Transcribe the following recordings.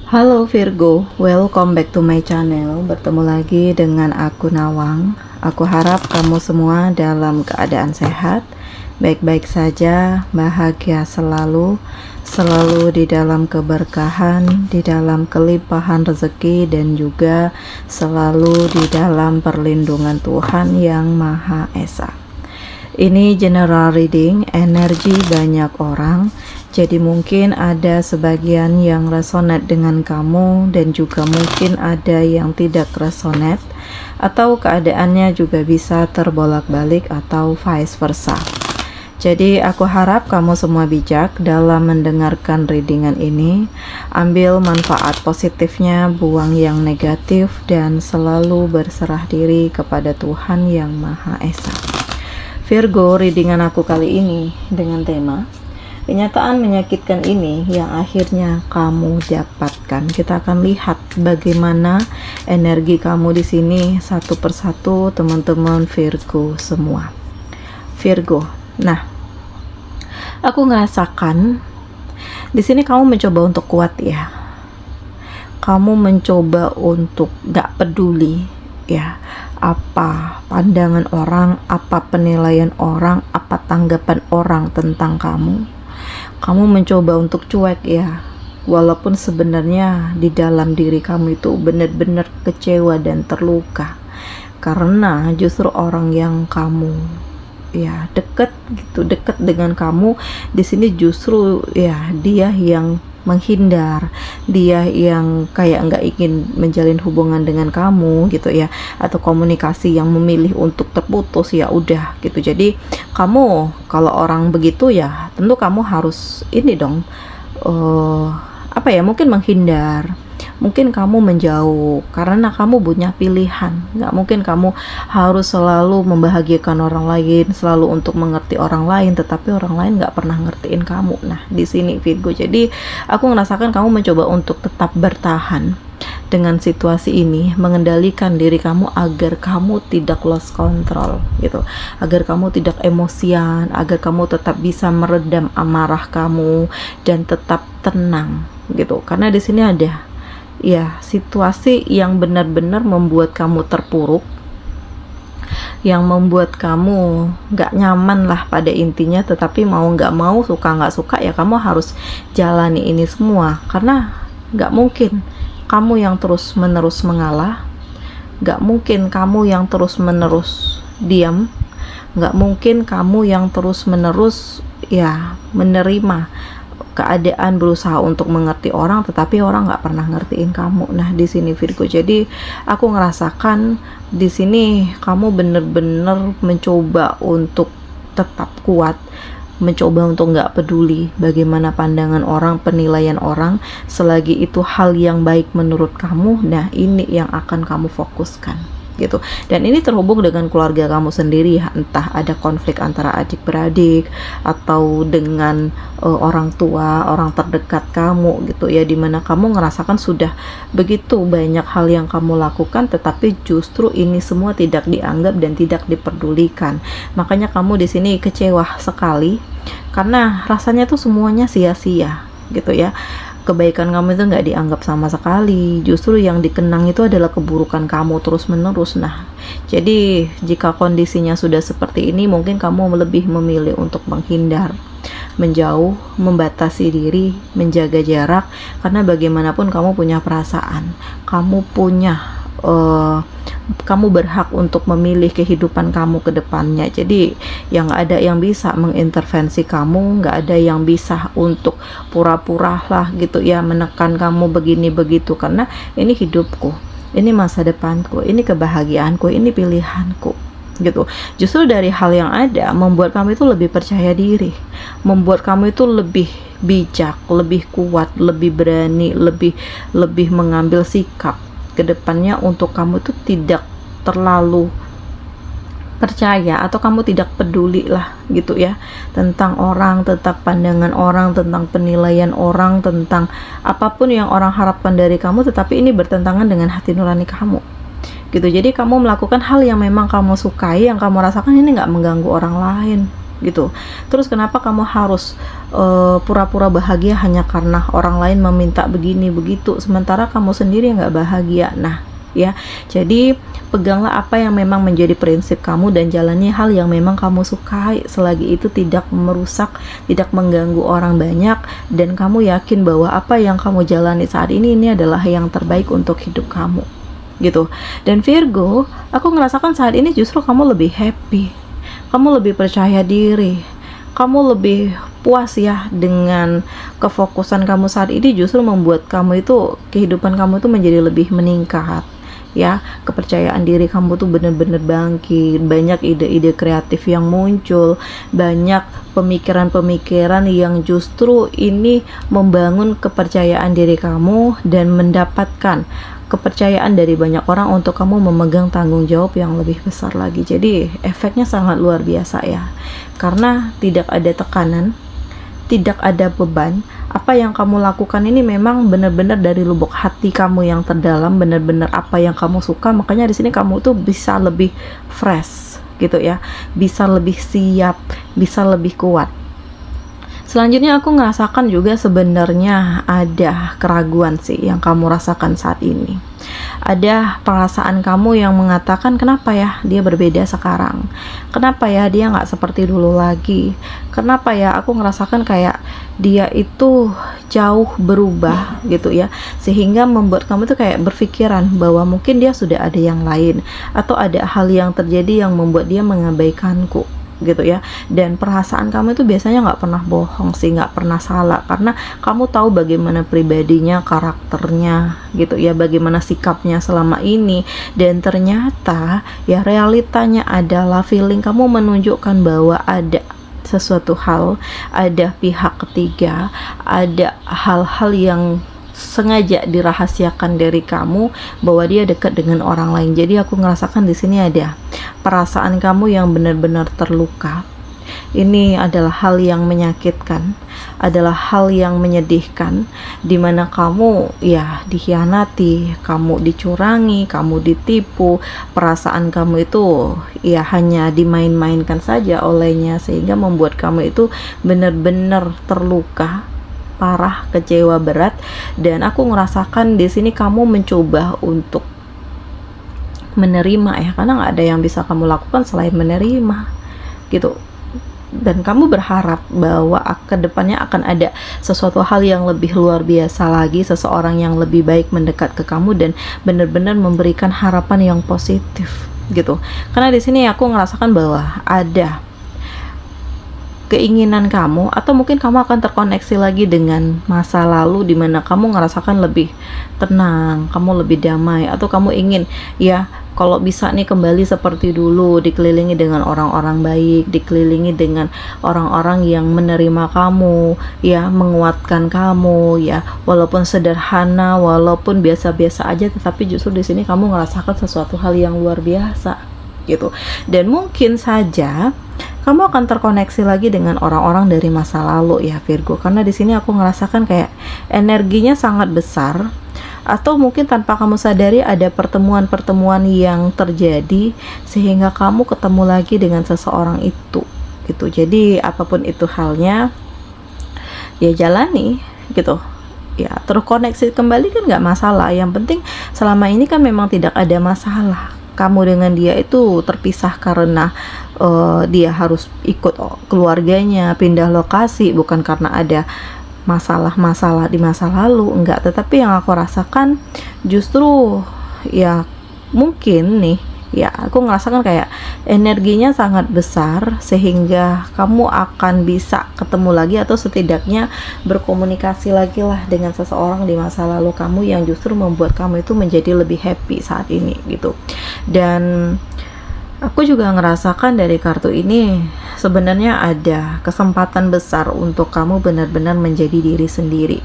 Halo Virgo, welcome back to my channel. Bertemu lagi dengan aku Nawang. Aku harap kamu semua dalam keadaan sehat, baik-baik saja, bahagia selalu, selalu di dalam keberkahan, di dalam kelimpahan rezeki, dan juga selalu di dalam perlindungan Tuhan Yang Maha Esa. Ini general reading, energi banyak orang. Jadi mungkin ada sebagian yang resonate dengan kamu dan juga mungkin ada yang tidak resonate, atau keadaannya juga bisa terbolak-balik atau vice versa. Jadi aku harap kamu semua bijak dalam mendengarkan readingan ini. Ambil manfaat positifnya, buang yang negatif, dan selalu berserah diri kepada Tuhan Yang Maha Esa. Virgo, readingan aku kali ini dengan tema kenyataan menyakitkan ini yang akhirnya kamu dapatkan. Kita akan lihat bagaimana energi kamu di sini satu persatu, teman-teman Virgo semua. Virgo, nah, aku ngerasakan di sini kamu mencoba untuk kuat ya. Kamu mencoba untuk gak peduli ya, apa pandangan orang, apa penilaian orang, apa tanggapan orang tentang kamu. Kamu mencoba untuk cuek ya, walaupun sebenarnya di dalam diri kamu itu benar-benar kecewa dan terluka, karena justru orang yang kamu ya dekat dengan kamu di sini justru ya dia yang menghindar, dia yang kayak nggak ingin menjalin hubungan dengan kamu gitu ya, atau komunikasi yang memilih untuk terputus ya udah gitu. Jadi kamu kalau orang begitu ya tentu kamu harus ini dong, apa ya, mungkin menghindar, mungkin kamu menjauh karena kamu punya pilihan. Nggak mungkin kamu harus selalu membahagiakan orang lain, selalu untuk mengerti orang lain, tetapi orang lain nggak pernah ngertiin kamu. Nah di sini Virgo, jadi aku merasakan kamu mencoba untuk tetap bertahan dengan situasi ini, mengendalikan diri kamu agar kamu tidak lost control gitu, agar kamu tidak emosian, agar kamu tetap bisa meredam amarah kamu dan tetap tenang gitu. Karena di sini ada ya situasi yang benar-benar membuat kamu terpuruk, yang membuat kamu gak nyaman lah pada intinya, tetapi mau gak mau, suka gak suka ya kamu harus jalani ini semua. Karena gak mungkin kamu yang terus menerus mengalah, gak mungkin kamu yang terus menerus diam, gak mungkin kamu yang terus menerus ya menerima keadaan, berusaha untuk mengerti orang tetapi orang nggak pernah ngertiin kamu. Nah di sini Virgo, jadi aku ngerasakan di sini kamu bener-bener mencoba untuk tetap kuat, mencoba untuk nggak peduli bagaimana pandangan orang, penilaian orang, selagi itu hal yang baik menurut kamu. Nah ini yang akan kamu fokuskan gitu. Dan ini terhubung dengan keluarga kamu sendiri ya, entah ada konflik antara adik-beradik atau dengan orang tua, orang terdekat kamu gitu ya, dimana kamu ngerasakan sudah begitu banyak hal yang kamu lakukan tetapi justru ini semua tidak dianggap dan tidak diperdulikan. Makanya kamu di sini kecewa sekali karena rasanya tuh semuanya sia-sia gitu ya. Kebaikan kamu itu nggak dianggap sama sekali, justru yang dikenang itu adalah keburukan kamu terus menerus. Nah jadi jika kondisinya sudah seperti ini, mungkin kamu lebih memilih untuk menghindar, menjauh, membatasi diri, menjaga jarak, karena bagaimanapun kamu punya perasaan, kamu punya kamu berhak untuk memilih kehidupan kamu ke depannya. Jadi yang ada yang bisa mengintervensi kamu, nggak ada yang bisa untuk pura-pura lah gitu ya, menekan kamu begini begitu, karena ini hidupku, ini masa depanku, ini kebahagiaanku, ini pilihanku gitu. Justru dari hal yang ada membuat kamu itu lebih percaya diri, membuat kamu itu lebih bijak, lebih kuat, lebih berani, lebih mengambil sikap ke depannya untuk kamu itu tidak terlalu percaya atau kamu tidak peduli lah gitu ya tentang orang, tentang pandangan orang, tentang penilaian orang, tentang apapun yang orang harapkan dari kamu, tetapi ini bertentangan dengan hati nurani kamu gitu. Jadi kamu melakukan hal yang memang kamu sukai, yang kamu rasakan ini nggak mengganggu orang lain gitu. Terus kenapa kamu harus pura-pura bahagia hanya karena orang lain meminta begini begitu, sementara kamu sendiri nggak bahagia? Nah, ya, jadi peganglah apa yang memang menjadi prinsip kamu dan jalani hal yang memang kamu sukai selagi itu tidak merusak, tidak mengganggu orang banyak, dan kamu yakin bahwa apa yang kamu jalani saat ini adalah yang terbaik untuk hidup kamu, gitu. Dan Virgo, aku ngerasakan saat ini justru kamu lebih happy, kamu lebih percaya diri, kamu lebih puas ya dengan kefokusan kamu saat ini, justru membuat kamu itu, kehidupan kamu itu menjadi lebih meningkat ya. Kepercayaan diri kamu tuh bener-bener bangkit, banyak ide-ide kreatif yang muncul, banyak pemikiran-pemikiran yang justru ini membangun kepercayaan diri kamu dan mendapatkan kepercayaan dari banyak orang untuk kamu memegang tanggung jawab yang lebih besar lagi. Jadi efeknya sangat luar biasa ya, karena tidak ada tekanan, tidak ada beban. Apa yang kamu lakukan ini memang benar-benar dari lubuk hati kamu yang terdalam, benar-benar apa yang kamu suka. Makanya di sini kamu tuh bisa lebih fresh gitu ya, bisa lebih siap, bisa lebih kuat. Selanjutnya aku ngerasakan juga sebenarnya ada keraguan sih yang kamu rasakan saat ini. Ada perasaan kamu yang mengatakan, kenapa ya dia berbeda sekarang? Kenapa ya dia nggak seperti dulu lagi? Kenapa ya aku ngerasakan kayak dia itu jauh berubah gitu ya, sehingga membuat kamu tuh kayak berpikiran bahwa mungkin dia sudah ada yang lain, atau ada hal yang terjadi yang membuat dia mengabaikanku gitu ya. Dan perasaan kamu itu biasanya nggak pernah bohong sih, nggak pernah salah, karena kamu tahu bagaimana pribadinya, karakternya gitu ya, bagaimana sikapnya selama ini. Dan ternyata ya realitanya adalah feeling kamu menunjukkan bahwa ada sesuatu hal, ada pihak ketiga, ada hal-hal yang sengaja dirahasiakan dari kamu bahwa dia dekat dengan orang lain. Jadi aku ngerasakan di sini ada perasaan kamu yang benar-benar terluka. Ini adalah hal yang menyakitkan, adalah hal yang menyedihkan, dimana kamu ya dikhianati, kamu dicurangi, kamu ditipu, perasaan kamu itu ya hanya dimain-mainkan saja olehnya, sehingga membuat kamu itu benar-benar terluka parah, kecewa berat. Dan aku ngerasakan di sini kamu mencoba untuk menerima ya, karena nggak ada yang bisa kamu lakukan selain menerima gitu. Dan kamu berharap bahwa ke depannya akan ada sesuatu hal yang lebih luar biasa lagi, seseorang yang lebih baik mendekat ke kamu dan benar-benar memberikan harapan yang positif gitu. Karena di sini aku ngerasakan bahwa ada keinginan kamu, atau mungkin kamu akan terkoneksi lagi dengan masa lalu di mana kamu ngerasakan lebih tenang, kamu lebih damai, atau kamu ingin ya kalau bisa nih kembali seperti dulu, dikelilingi dengan orang-orang baik, dikelilingi dengan orang-orang yang menerima kamu, ya menguatkan kamu, ya walaupun sederhana, walaupun biasa-biasa aja, tetapi justru di sini kamu ngerasakan sesuatu hal yang luar biasa gitu. Dan mungkin saja kamu akan terkoneksi lagi dengan orang-orang dari masa lalu ya Virgo, karena di sini aku ngerasakan kayak energinya sangat besar, atau mungkin tanpa kamu sadari ada pertemuan-pertemuan yang terjadi sehingga kamu ketemu lagi dengan seseorang itu gitu. Jadi apapun itu halnya ya jalani gitu ya, terkoneksi kembali kan nggak masalah. Yang penting selama ini kan memang tidak ada masalah kamu dengan dia itu terpisah karena dia harus ikut keluarganya, pindah lokasi, bukan karena ada masalah-masalah di masa lalu, enggak. Tetapi yang aku rasakan justru ya mungkin nih ya, aku ngerasakan kayak energinya sangat besar sehingga kamu akan bisa ketemu lagi, atau setidaknya berkomunikasi lagi lah dengan seseorang di masa lalu kamu yang justru membuat kamu itu menjadi lebih happy saat ini gitu. Dan aku juga ngerasakan dari kartu ini sebenarnya ada kesempatan besar untuk kamu benar-benar menjadi diri sendiri.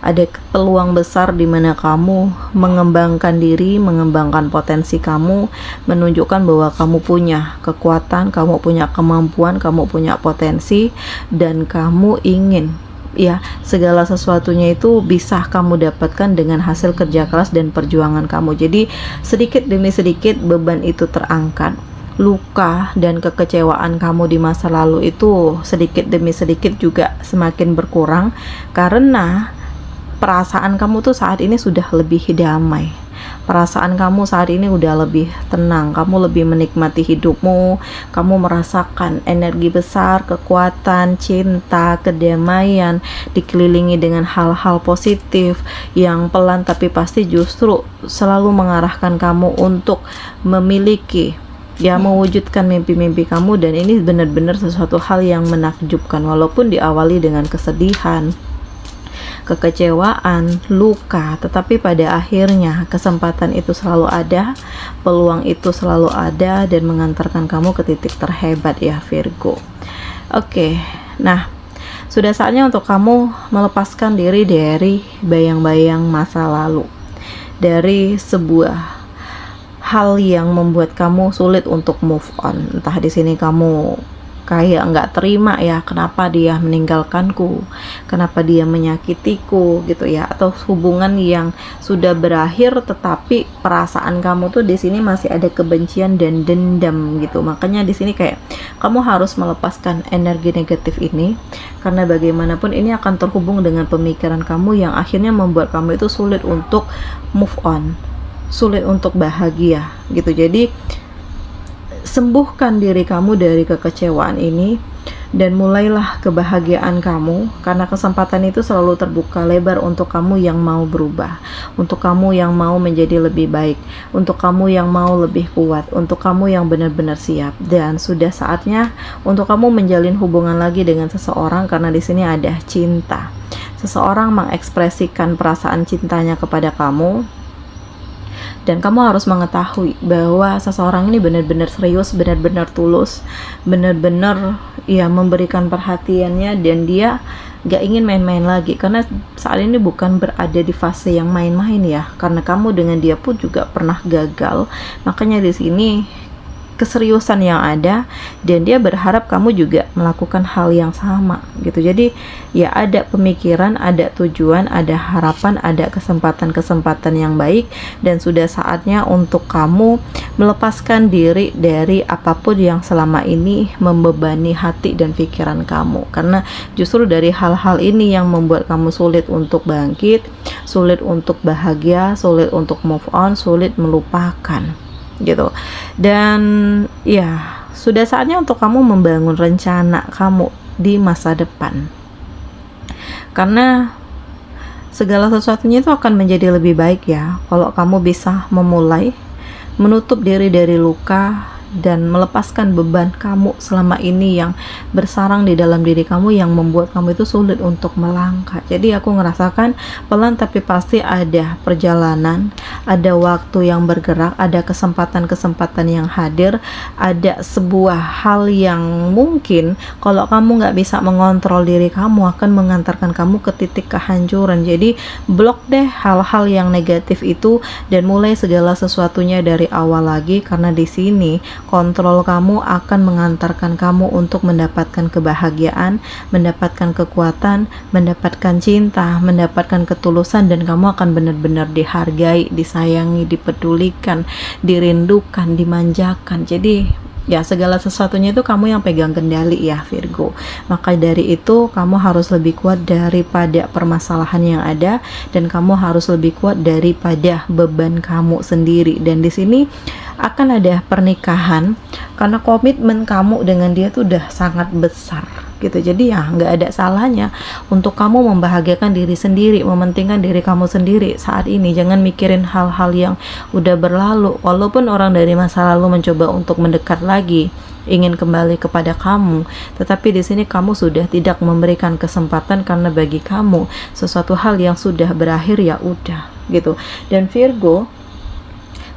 Ada peluang besar di mana kamu mengembangkan diri, mengembangkan potensi kamu, menunjukkan bahwa kamu punya kekuatan, kamu punya kemampuan, kamu punya potensi, dan kamu ingin ya segala sesuatunya itu bisa kamu dapatkan dengan hasil kerja keras dan perjuangan kamu. Jadi sedikit demi sedikit beban itu terangkat, luka dan kekecewaan kamu di masa lalu itu sedikit demi sedikit juga semakin berkurang, karena perasaan kamu tuh saat ini sudah lebih damai. Perasaan kamu saat ini udah lebih tenang, kamu lebih menikmati hidupmu, kamu merasakan energi besar, kekuatan, cinta, kedamaian, dikelilingi dengan hal-hal positif yang pelan tapi pasti justru selalu mengarahkan kamu untuk memiliki, ya, mewujudkan mimpi-mimpi kamu. Dan ini benar-benar sesuatu hal yang menakjubkan, walaupun diawali dengan kesedihan, kekecewaan, luka, tetapi pada akhirnya kesempatan itu selalu ada, peluang itu selalu ada dan mengantarkan kamu ke titik terhebat, ya Virgo. Oke, nah sudah saatnya untuk kamu melepaskan diri dari bayang-bayang masa lalu, dari sebuah hal yang membuat kamu sulit untuk move on. Entah di sini kamu kayak nggak terima, ya, kenapa dia meninggalkanku, kenapa dia menyakitiku gitu ya, atau hubungan yang sudah berakhir tetapi perasaan kamu tuh di sini masih ada kebencian dan dendam gitu. Makanya di sini kayak kamu harus melepaskan energi negatif ini, karena bagaimanapun ini akan terhubung dengan pemikiran kamu yang akhirnya membuat kamu itu sulit untuk move on, sulit untuk bahagia gitu. Jadi sembuhkan diri kamu dari kekecewaan ini dan mulailah kebahagiaan kamu, karena kesempatan itu selalu terbuka lebar untuk kamu yang mau berubah, untuk kamu yang mau menjadi lebih baik, untuk kamu yang mau lebih kuat, untuk kamu yang benar-benar siap. Dan sudah saatnya untuk kamu menjalin hubungan lagi dengan seseorang, karena di sini ada cinta. Seseorang mengekspresikan perasaan cintanya kepada kamu, dan kamu harus mengetahui bahwa seseorang ini benar-benar serius, benar-benar tulus, benar-benar ya memberikan perhatiannya, dan dia gak ingin main-main lagi, karena saat ini bukan berada di fase yang main-main, ya, karena kamu dengan dia pun juga pernah gagal. Makanya di sini keseriusan yang ada, dan dia berharap kamu juga melakukan hal yang sama gitu. Jadi ya ada pemikiran, ada tujuan, ada harapan, ada kesempatan-kesempatan yang baik, dan sudah saatnya untuk kamu melepaskan diri dari apapun yang selama ini membebani hati dan pikiran kamu, karena justru dari hal-hal ini yang membuat kamu sulit untuk bangkit, sulit untuk bahagia, sulit untuk move on, sulit melupakan gitu. Dan ya sudah saatnya untuk kamu membangun rencana kamu di masa depan, karena segala sesuatunya itu akan menjadi lebih baik, ya, kalau kamu bisa memulai menutup diri dari luka dan melepaskan beban kamu selama ini yang bersarang di dalam diri kamu, yang membuat kamu itu sulit untuk melangkah. Jadi aku ngerasakan pelan tapi pasti ada perjalanan, ada waktu yang bergerak, ada kesempatan-kesempatan yang hadir, ada sebuah hal yang mungkin kalau kamu nggak bisa mengontrol diri kamu akan mengantarkan kamu ke titik kehancuran. Jadi blok deh hal-hal yang negatif itu dan mulai segala sesuatunya dari awal lagi, karena di sini kontrol kamu akan mengantarkan kamu untuk mendapatkan kebahagiaan, mendapatkan kekuatan, mendapatkan cinta, mendapatkan ketulusan, dan kamu akan benar-benar dihargai, disayangi, dipedulikan, dirindukan, dimanjakan. Jadi ya segala sesuatunya itu kamu yang pegang kendali, ya Virgo. Maka dari itu kamu harus lebih kuat daripada permasalahan yang ada, dan kamu harus lebih kuat daripada beban kamu sendiri. Dan di sini akan ada pernikahan, karena komitmen kamu dengan dia tuh udah sangat besar gitu. Jadi ya nggak ada salahnya untuk kamu membahagiakan diri sendiri, mementingkan diri kamu sendiri saat ini. Jangan mikirin hal-hal yang udah berlalu. Walaupun orang dari masa lalu mencoba untuk mendekat lagi, ingin kembali kepada kamu, tetapi di sini kamu sudah tidak memberikan kesempatan, karena bagi kamu sesuatu hal yang sudah berakhir ya udah gitu. Dan Virgo,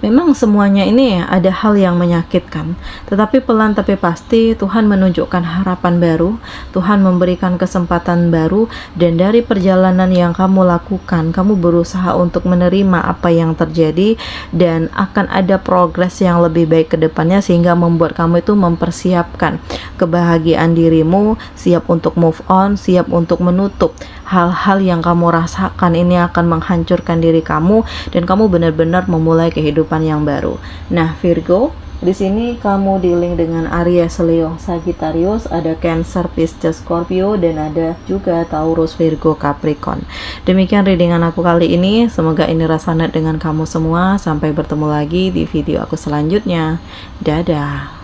memang semuanya ini ada hal yang menyakitkan, tetapi pelan tapi pasti Tuhan menunjukkan harapan baru, Tuhan memberikan kesempatan baru, dan dari perjalanan yang kamu lakukan, kamu berusaha untuk menerima apa yang terjadi, dan akan ada progres yang lebih baik ke depannya, sehingga membuat kamu itu mempersiapkan kebahagiaan dirimu, siap untuk move on, siap untuk menutup hal-hal yang kamu rasakan ini akan menghancurkan diri kamu, dan kamu benar-benar memulai kehidupan yang baru. Nah Virgo, Di sini kamu dealing dengan Aries, Leo, Sagittarius, ada Cancer, Pisces, Scorpio, dan ada juga Taurus, Virgo, Capricorn. Demikian readingan aku kali ini. Semoga ini resonate dengan kamu semua. Sampai bertemu lagi di video aku selanjutnya. Dadah.